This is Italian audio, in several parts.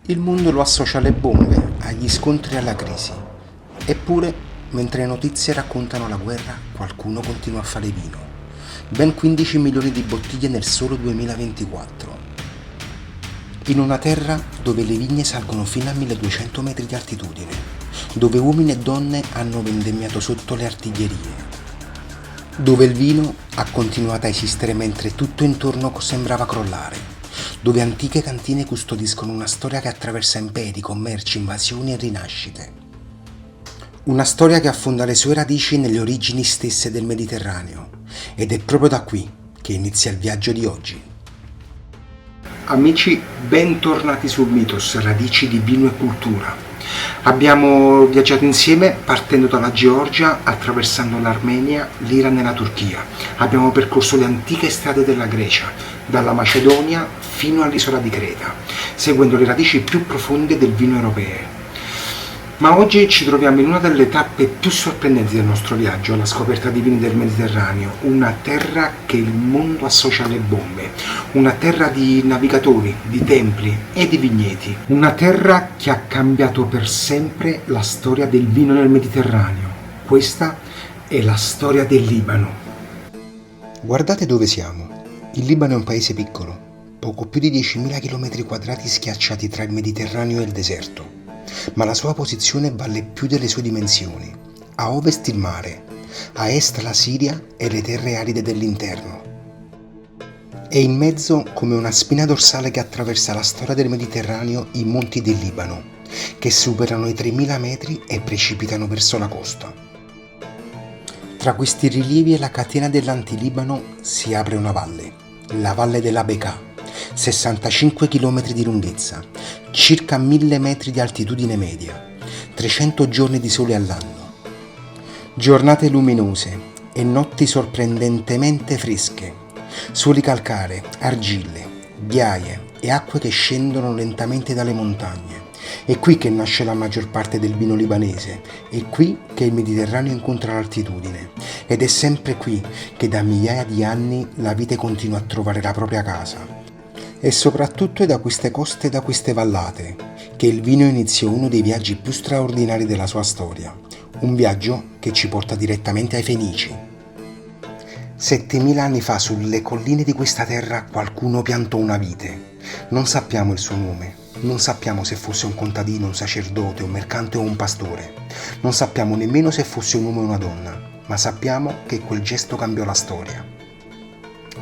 Il mondo lo associa alle bombe, agli scontri e alla crisi. Eppure, mentre le notizie raccontano la guerra, qualcuno continua a fare vino. Ben 15 milioni di bottiglie nel solo 2024. In una terra dove le vigne salgono fino a 1200 metri di altitudine, dove uomini e donne hanno vendemmiato sotto le artiglierie, dove il vino ha continuato a esistere mentre tutto intorno sembrava crollare, dove antiche cantine custodiscono una storia che attraversa imperi, commerci, invasioni e rinascite. Una storia che affonda le sue radici nelle origini stesse del Mediterraneo, ed è proprio da qui che inizia il viaggio di oggi. Amici, bentornati su Mythos, radici di vino e cultura. Abbiamo viaggiato insieme partendo dalla Georgia, attraversando l'Armenia, l'Iran e la Turchia. Abbiamo percorso le antiche strade della Grecia, dalla Macedonia fino all'isola di Creta, seguendo le radici più profonde del vino europeo. Ma oggi ci troviamo in una delle tappe più sorprendenti del nostro viaggio, alla scoperta di vini del Mediterraneo, una terra che il mondo associa alle bombe, una terra di navigatori, di templi e di vigneti, una terra che ha cambiato per sempre la storia del vino nel Mediterraneo. Questa è la storia del Libano. Guardate dove siamo. Il Libano è un paese piccolo, poco più di 10.000 km² schiacciati tra il Mediterraneo e il deserto. Ma la sua posizione vale più delle sue dimensioni. A ovest il mare, a est la Siria e le terre aride dell'interno. E in mezzo, come una spina dorsale che attraversa la storia del Mediterraneo, i monti del Libano, che superano i 3.000 metri e precipitano verso la costa. Tra questi rilievi e la catena dell'Antilibano si apre una valle, la valle della Bekaa, 65 km di lunghezza, circa 1000 metri di altitudine media, 300 giorni di sole all'anno, giornate luminose e notti sorprendentemente fresche, suoli calcarei, argille, ghiaie e acque che scendono lentamente dalle montagne. È qui che nasce la maggior parte del vino libanese, è qui che il Mediterraneo incontra l'altitudine ed è sempre qui che da migliaia di anni la vite continua a trovare la propria casa. E soprattutto è da queste coste e da queste vallate che il vino iniziò uno dei viaggi più straordinari della sua storia, un viaggio che ci porta direttamente ai Fenici. 7000 anni fa sulle colline di questa terra qualcuno piantò una vite. Non sappiamo il suo nome, non sappiamo se fosse un contadino, un sacerdote, un mercante o un pastore, non sappiamo nemmeno se fosse un uomo o una donna, ma sappiamo che quel gesto cambiò la storia.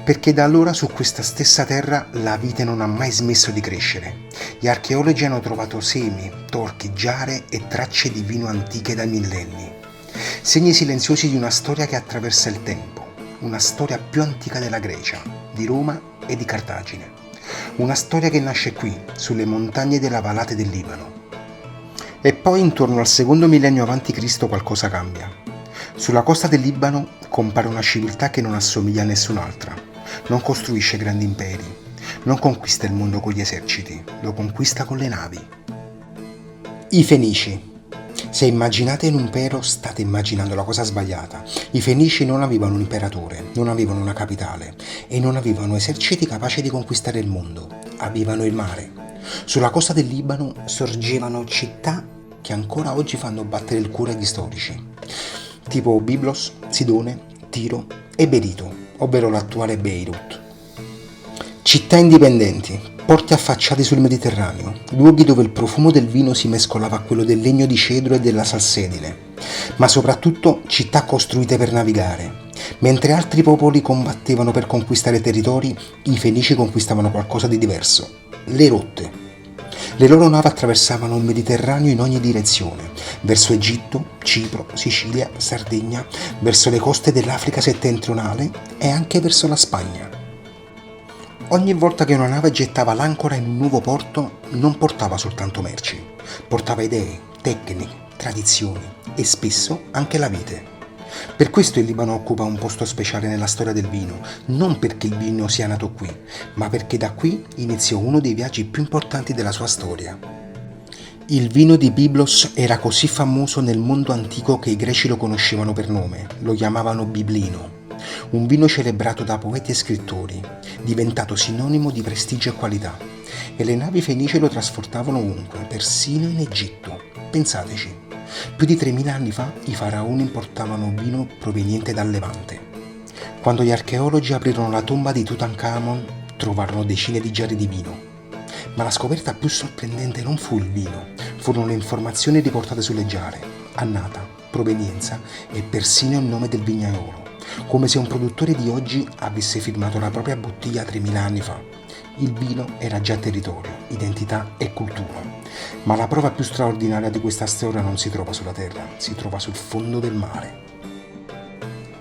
Perché da allora su questa stessa terra la vite non ha mai smesso di crescere. Gli archeologi hanno trovato semi, torchi, giare e tracce di vino antiche da millenni. Segni silenziosi di una storia che attraversa il tempo, una storia più antica della Grecia, di Roma e di Cartagine. Una storia che nasce qui, sulle montagne della Valate del Libano. E poi intorno al secondo millennio a.C. qualcosa cambia. Sulla costa del Libano compare una civiltà che non assomiglia a nessun'altra. Non costruisce grandi imperi, non conquista il mondo con gli eserciti, lo conquista con le navi. I Fenici. Se immaginate un impero, state immaginando la cosa sbagliata. I Fenici non avevano un imperatore, non avevano una capitale e non avevano eserciti capaci di conquistare il mondo. Avevano il mare. Sulla costa del Libano sorgevano città che ancora oggi fanno battere il cuore agli storici, tipo Byblos, Sidone, Tiro e Berito, ovvero l'attuale Beirut. Città indipendenti, porti affacciati sul Mediterraneo, luoghi dove il profumo del vino si mescolava a quello del legno di cedro e della salsedine, ma soprattutto città costruite per navigare. Mentre altri popoli combattevano per conquistare territori, i Fenici conquistavano qualcosa di diverso: le rotte. Le loro navi attraversavano il Mediterraneo in ogni direzione, verso Egitto, Cipro, Sicilia, Sardegna, verso le coste dell'Africa settentrionale e anche verso la Spagna. Ogni volta che una nave gettava l'ancora in un nuovo porto, non portava soltanto merci, portava idee, tecniche, tradizioni e spesso anche la vite. Per questo il Libano occupa un posto speciale nella storia del vino, non perché il vino sia nato qui, ma perché da qui iniziò uno dei viaggi più importanti della sua storia. Il vino di Byblos era così famoso nel mondo antico che i greci lo conoscevano per nome, lo chiamavano Biblino. Un vino celebrato da poeti e scrittori, diventato sinonimo di prestigio e qualità. E le navi fenicie lo trasportavano ovunque, persino in Egitto. Pensateci, più di 3000 anni fa i faraoni importavano vino proveniente dal Levante. Quando gli archeologi aprirono la tomba di Tutankhamon, trovarono decine di jarri di vino. Ma la scoperta più sorprendente non fu il vino, furono le informazioni riportate sulle giare, annata, provenienza e persino il nome del vignaiolo, come se un produttore di oggi avesse firmato la propria bottiglia 3000 anni fa. Il vino era già territorio, identità e cultura. Ma la prova più straordinaria di questa storia non si trova sulla terra, si trova sul fondo del mare.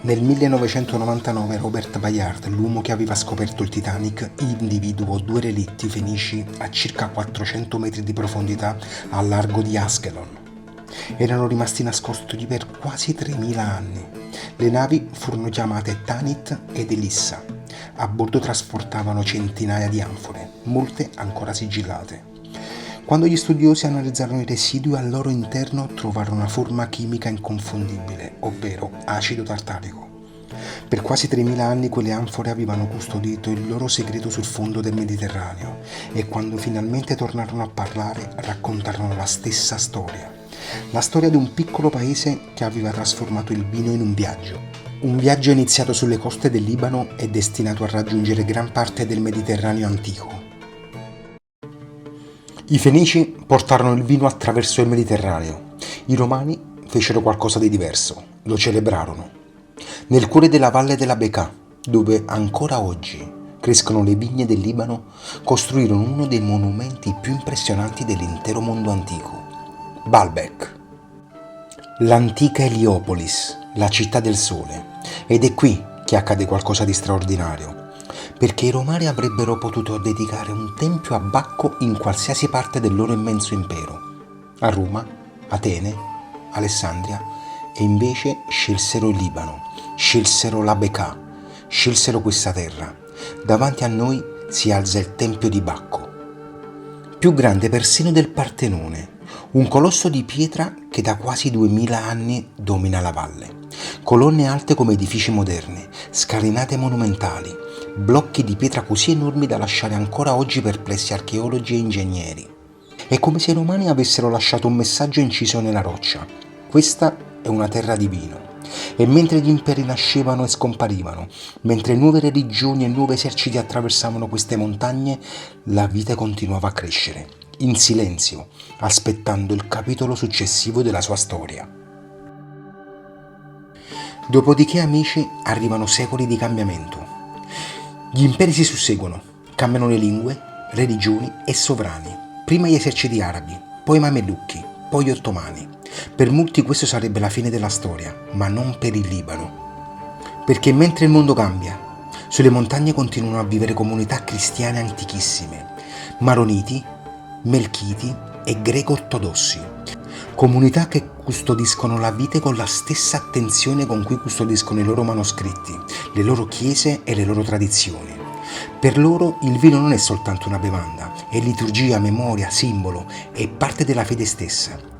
Nel 1999 Robert Bayard, l'uomo che aveva scoperto il Titanic, individuò 2 relitti fenici a circa 400 metri di profondità al largo di Ascalon. Erano rimasti nascosti per quasi 3000 anni. Le navi furono chiamate Tanit ed Elissa. A bordo trasportavano centinaia di anfore, molte ancora sigillate. Quando gli studiosi analizzarono i residui al loro interno trovarono una forma chimica inconfondibile, ovvero acido tartarico. Per quasi 3000 anni quelle anfore avevano custodito il loro segreto sul fondo del Mediterraneo e quando finalmente tornarono a parlare raccontarono la stessa storia. La storia di un piccolo paese che aveva trasformato il vino in un viaggio. Un viaggio iniziato sulle coste del Libano e destinato a raggiungere gran parte del Mediterraneo antico. I Fenici portarono il vino attraverso il Mediterraneo. I Romani fecero qualcosa di diverso, lo celebrarono. Nel cuore della valle della Bekaa, dove ancora oggi crescono le vigne del Libano, costruirono uno dei monumenti più impressionanti dell'intero mondo antico, Baalbek. L'antica Eliopolis, la città del sole. Ed è qui che accade qualcosa di straordinario. Perché i Romani avrebbero potuto dedicare un tempio a Bacco in qualsiasi parte del loro immenso impero, a Roma, Atene, Alessandria, e invece scelsero il Libano, scelsero la Bekaa, scelsero questa terra. Davanti a noi si alza il tempio di Bacco, più grande persino del Partenone, un colosso di pietra che da quasi 2000 anni domina la valle. Colonne alte come edifici moderni, scalinate monumentali, blocchi di pietra così enormi da lasciare ancora oggi perplessi archeologi e ingegneri. È come se i romani avessero lasciato un messaggio inciso nella roccia. Questa è una terra di vino. E mentre gli imperi nascevano e scomparivano, mentre nuove religioni e nuovi eserciti attraversavano queste montagne, la vita continuava a crescere, in silenzio, aspettando il capitolo successivo della sua storia. Dopodiché, amici, arrivano secoli di cambiamento. Gli imperi si susseguono, cambiano le lingue, religioni e sovrani. Prima gli eserciti arabi, poi i mamelucchi, poi gli ottomani. Per molti questo sarebbe la fine della storia, ma non per il Libano. Perché mentre il mondo cambia, sulle montagne continuano a vivere comunità cristiane antichissime, maroniti, melchiti e greco-ortodossi. Comunità che custodiscono la vite con la stessa attenzione con cui custodiscono i loro manoscritti, le loro chiese e le loro tradizioni. Per loro il vino non è soltanto una bevanda, è liturgia, memoria, simbolo, è parte della fede stessa.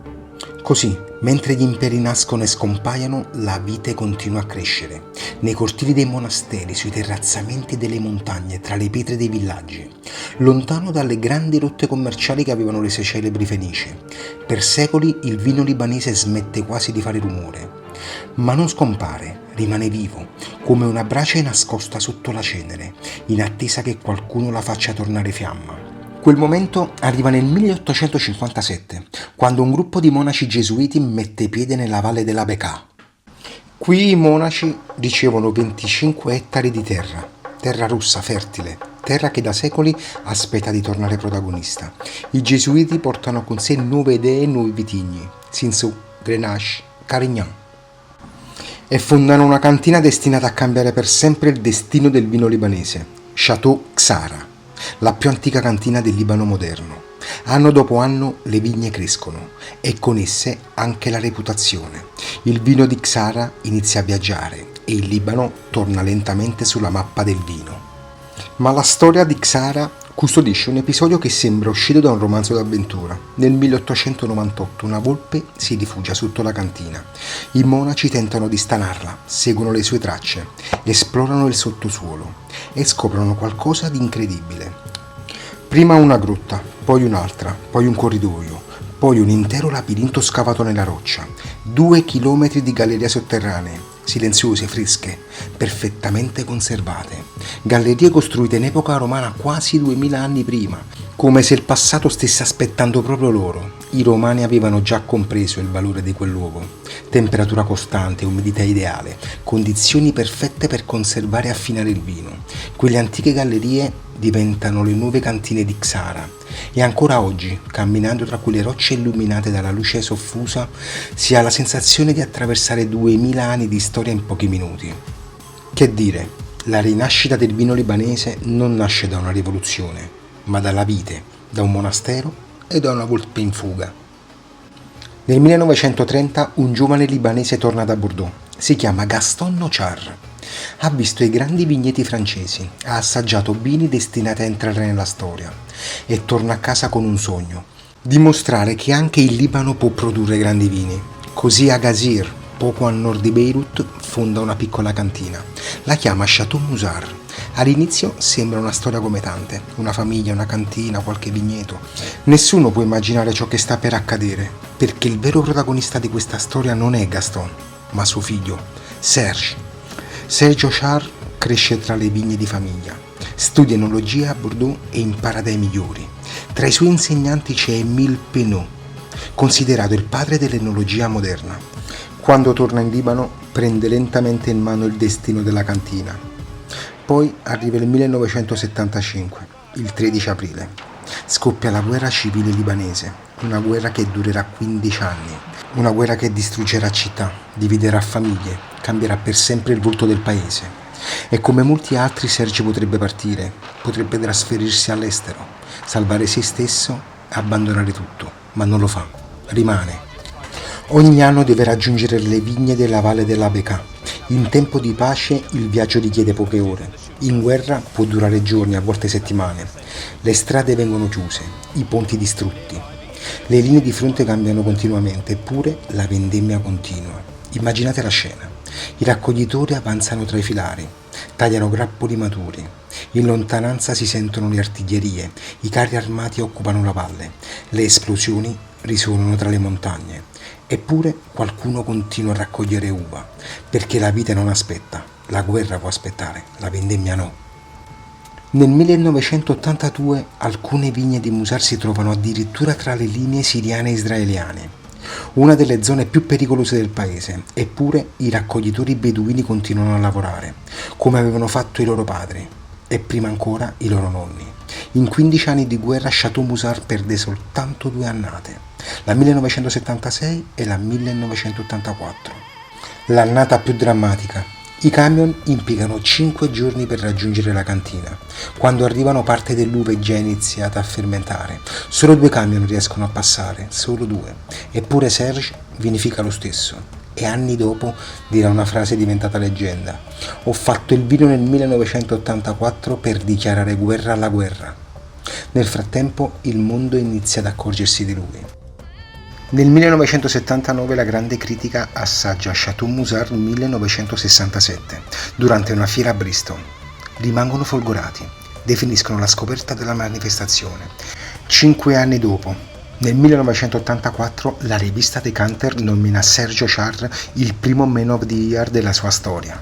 Così, mentre gli imperi nascono e scompaiono, la vite continua a crescere. Nei cortili dei monasteri, sui terrazzamenti delle montagne, tra le pietre dei villaggi, lontano dalle grandi rotte commerciali che avevano rese celebri Fenici. Per secoli il vino libanese smette quasi di fare rumore, ma non scompare, rimane vivo, come una brace nascosta sotto la cenere, in attesa che qualcuno la faccia tornare fiamma. Quel momento arriva nel 1857, quando un gruppo di monaci gesuiti mette piede nella valle della Bekaa. Qui i monaci ricevono 25 ettari di terra rossa fertile, terra che da secoli aspetta di tornare protagonista. I gesuiti portano con sé nuove idee e nuovi vitigni, Cinsault, Grenache, Carignan, e fondano una cantina destinata a cambiare per sempre il destino del vino libanese, Château Ksara, la più antica cantina del Libano moderno. Anno dopo anno le vigne crescono e con esse anche la reputazione. Il vino di Ksara inizia a viaggiare e il Libano torna lentamente sulla mappa del vino. Ma la storia di Ksara custodisce un episodio che sembra uscito da un romanzo d'avventura. Nel 1898 una volpe si rifugia sotto la cantina. I monaci tentano di stanarla, seguono le sue tracce, esplorano il sottosuolo e scoprono qualcosa di incredibile. Prima una grotta, poi un'altra, poi un corridoio, poi un intero labirinto scavato nella roccia, 2 chilometri di gallerie sotterranee, silenziose, fresche, perfettamente conservate. Gallerie costruite in epoca romana quasi 2000 anni prima, come se il passato stesse aspettando proprio loro. I romani avevano già compreso il valore di quel luogo. Temperatura costante, umidità ideale, condizioni perfette per conservare e affinare il vino. Quelle antiche gallerie diventano le nuove cantine di Xara e ancora oggi, camminando tra quelle rocce illuminate dalla luce soffusa, si ha la sensazione di attraversare 2000 anni di storia in pochi minuti. Che dire, la rinascita del vino libanese non nasce da una rivoluzione, ma dalla vite, da un monastero e da una volpe in fuga. Nel 1930 un giovane libanese torna da Bordeaux. Si chiama Gaston Nochar. Ha visto i grandi vigneti francesi, ha assaggiato vini destinati a entrare nella storia e torna a casa con un sogno: dimostrare che anche il Libano può produrre grandi vini. Così a Gazir, poco a nord di Beirut, fonda una piccola cantina. La chiama Chateau Musar. All'inizio sembra una storia come tante, una famiglia, una cantina, qualche vigneto. Nessuno può immaginare ciò che sta per accadere, perché il vero protagonista di questa storia non è Gaston, ma suo figlio, Serge. Serge Ochard cresce tra le vigne di famiglia, studia enologia a Bordeaux e impara dai migliori. Tra i suoi insegnanti c'è Émile Penaud, considerato il padre dell'enologia moderna. Quando torna in Libano prende lentamente in mano il destino della cantina. Poi arriva il 1975, il 13 aprile. Scoppia la guerra civile libanese, una guerra che durerà 15 anni, una guerra che distruggerà città, dividerà famiglie, cambierà per sempre il volto del paese. E come molti altri Serge potrebbe partire, potrebbe trasferirsi all'estero, salvare se stesso e abbandonare tutto, ma non lo fa, rimane. Ogni anno deve raggiungere le vigne della valle della Bekaa. In tempo di pace il viaggio richiede poche ore, in guerra può durare giorni, a volte settimane. Le strade vengono chiuse, i ponti distrutti, le linee di fronte cambiano continuamente, eppure la vendemmia continua. Immaginate la scena: i raccoglitori avanzano tra i filari, tagliano grappoli maturi, in lontananza si sentono le artiglierie, i carri armati occupano la valle, le esplosioni risuonano tra le montagne. Eppure qualcuno continua a raccogliere uva, perché la vita non aspetta, la guerra può aspettare, la vendemmia no. Nel 1982 alcune vigne di Musar si trovano addirittura tra le linee siriane e israeliane, una delle zone più pericolose del paese, eppure i raccoglitori beduini continuano a lavorare, come avevano fatto i loro padri e prima ancora i loro nonni. In 15 anni di guerra Chateau Musar perde soltanto 2 annate, la 1976 e la 1984. L'annata più drammatica. I camion impiegano 5 giorni per raggiungere la cantina. Quando arrivano parte dell'uva è già iniziata a fermentare. Solo 2 camion riescono a passare, solo 2. Eppure Serge vinifica lo stesso. E anni dopo dirà una frase diventata leggenda: ho fatto il vino nel 1984 per dichiarare guerra alla guerra. Nel frattempo il mondo inizia ad accorgersi di lui. Nel 1979 la grande critica assaggia Chateau Musar 1967 durante una fiera a Bristol. Rimangono folgorati, definiscono la scoperta della manifestazione. 5 anni dopo, nel 1984, la rivista Decanter nomina Serge Ochard il primo Man of the Year della sua storia.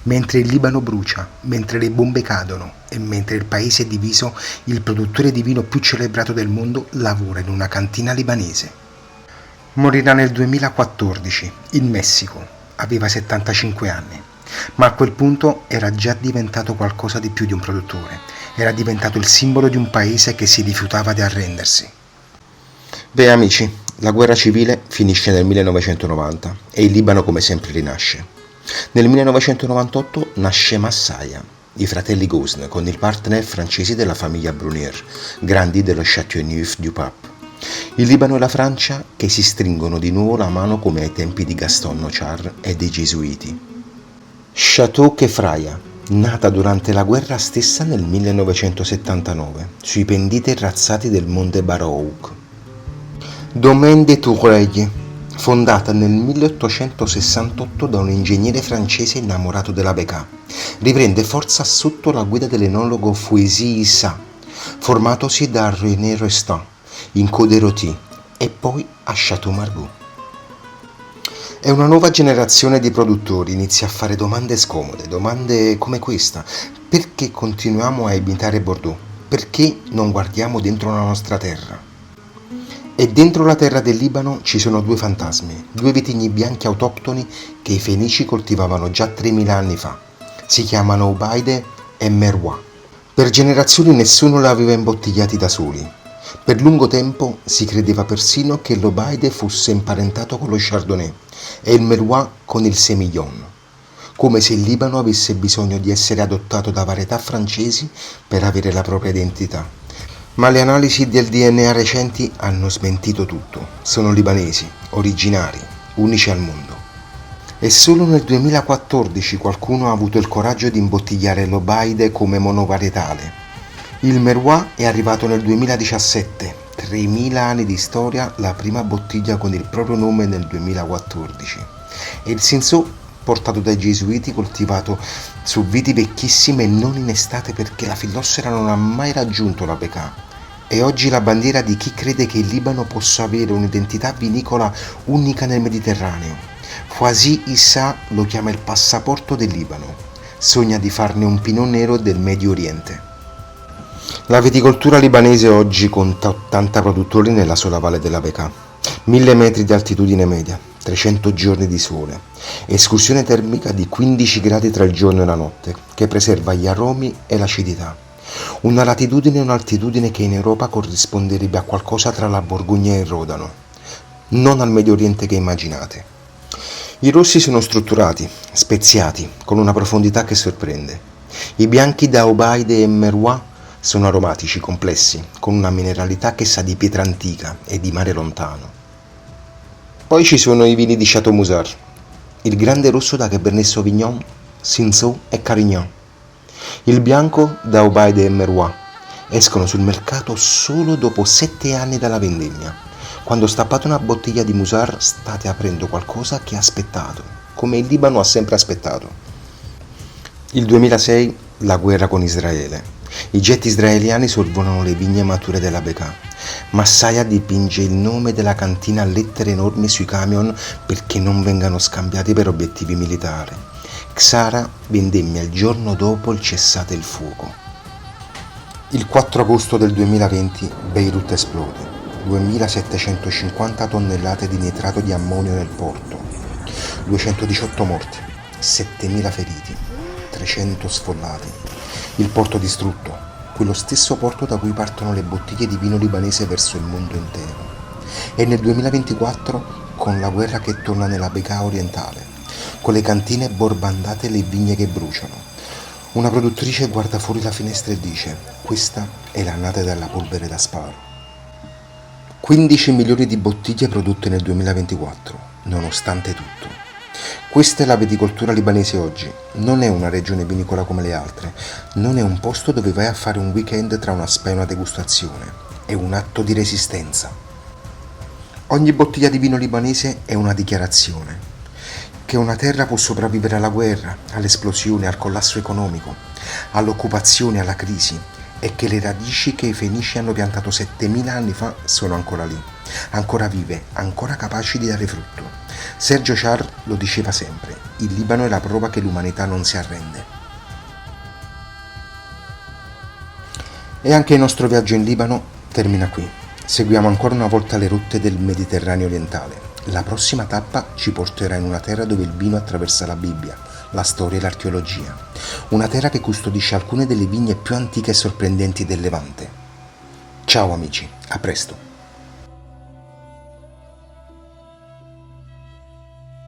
Mentre il Libano brucia, mentre le bombe cadono e mentre il paese è diviso, il produttore di vino più celebrato del mondo lavora in una cantina libanese. Morirà nel 2014, in Messico, aveva 75 anni, ma a quel punto era già diventato qualcosa di più di un produttore, era diventato il simbolo di un paese che si rifiutava di arrendersi. Beh amici, la guerra civile finisce nel 1990 e il Libano come sempre rinasce. Nel 1998 nasce Massaia, i fratelli Ghosn con il partner francese della famiglia Brunier, grandi dello Châteauneuf du Pape. Il Libano e la Francia che si stringono di nuovo la mano come ai tempi di Gaston Nochard e dei Gesuiti. Château Kefraya, nata durante la guerra stessa nel 1979, sui pendii terrazzati del monte Barouk. Domaine de Tourelle, fondata nel 1868 da un ingegnere francese innamorato della Becca, riprende forza sotto la guida dell'enologo Fouezy Issa, formatosi da René Restant in Côte-des-Rôtis e poi a Château Margaux. E una nuova generazione di produttori inizia a fare domande scomode, domande come questa: perché continuiamo a imitare Bordeaux? Perché non guardiamo dentro la nostra terra? E dentro la terra del Libano ci sono due fantasmi, due vitigni bianchi autoctoni che i Fenici coltivavano già 3000 anni fa. Si chiamano Obaide e Merwa. Per generazioni nessuno li aveva imbottigliati da soli. Per lungo tempo si credeva persino che l'Obaide fosse imparentato con lo Chardonnay e il Merwa con il Semillon, come se il Libano avesse bisogno di essere adottato da varietà francesi per avere la propria identità. Ma le analisi del DNA recenti hanno smentito tutto. Sono libanesi, originari, unici al mondo. E solo nel 2014 qualcuno ha avuto il coraggio di imbottigliare l'Obaide come monovarietale. Il Merwa è arrivato nel 2017, 3000 anni di storia, la prima bottiglia con il proprio nome nel 2014. E il Cinsault, portato dai gesuiti, coltivato su viti vecchissime e non in estate perché la fillossera non ha mai raggiunto la Becca. È oggi la bandiera di chi crede che il Libano possa avere un'identità vinicola unica nel Mediterraneo. Fouezy Issa lo chiama il passaporto del Libano. Sogna di farne un Pinot Nero del Medio Oriente. La viticoltura libanese oggi conta 80 produttori nella sola valle della Bekaa, 1000 metri di altitudine media, 300 giorni di sole, escursione termica di 15 gradi tra il giorno e la notte, che preserva gli aromi e l'acidità. Una latitudine e un'altitudine che in Europa corrisponderebbe a qualcosa tra la Borgogna e il Rodano, non al Medio Oriente che immaginate. I rossi sono strutturati, speziati, con una profondità che sorprende. I bianchi da Obaide e Merwa sono aromatici, complessi, con una mineralità che sa di pietra antica e di mare lontano. Poi ci sono i vini di Château Musar, il grande rosso da Cabernet Sauvignon, Cinsault e Carignan. Il bianco da Obaide e Merwa escono sul mercato solo dopo 7 anni dalla vendemmia. Quando stappate una bottiglia di Musar state aprendo qualcosa che ha aspettato, come il Libano ha sempre aspettato. Il 2006, la guerra con Israele. I jet israeliani sorvolano le vigne mature della Bekaa. Massaia dipinge il nome della cantina a lettere enormi sui camion perché non vengano scambiati per obiettivi militari. Xara vendemmia il giorno dopo il cessate il fuoco. Il 4 agosto del 2020 Beirut esplode. 2750 tonnellate di nitrato di ammonio nel porto. 218 morti, 7000 feriti, 300 sfollati. Il porto distrutto, quello stesso porto da cui partono le bottiglie di vino libanese verso il mondo intero. E nel 2024 con la guerra che torna nella Bekaa orientale, con le cantine borbandate e le vigne che bruciano. Una produttrice guarda fuori la finestra e dice: questa è l'annata della polvere da sparo. 15 milioni di bottiglie prodotte nel 2024, nonostante tutto. Questa è la viticoltura libanese oggi. Non è una regione vinicola come le altre, non è un posto dove vai a fare un weekend tra una spa e una degustazione. È un atto di resistenza. Ogni bottiglia di vino libanese è una dichiarazione che una terra può sopravvivere alla guerra, all'esplosione, al collasso economico, all'occupazione, alla crisi, e che le radici che i Fenici hanno piantato 7000 anni fa sono ancora lì, ancora vive, ancora capaci di dare frutto. Sergio Char lo diceva sempre: il Libano è la prova che l'umanità non si arrende. E anche il nostro viaggio in Libano termina qui. Seguiamo ancora una volta le rotte del Mediterraneo orientale. La prossima tappa ci porterà in una terra dove il vino attraversa la Bibbia, la storia e l'archeologia. Una terra che custodisce alcune delle vigne più antiche e sorprendenti del Levante. Ciao amici, a presto!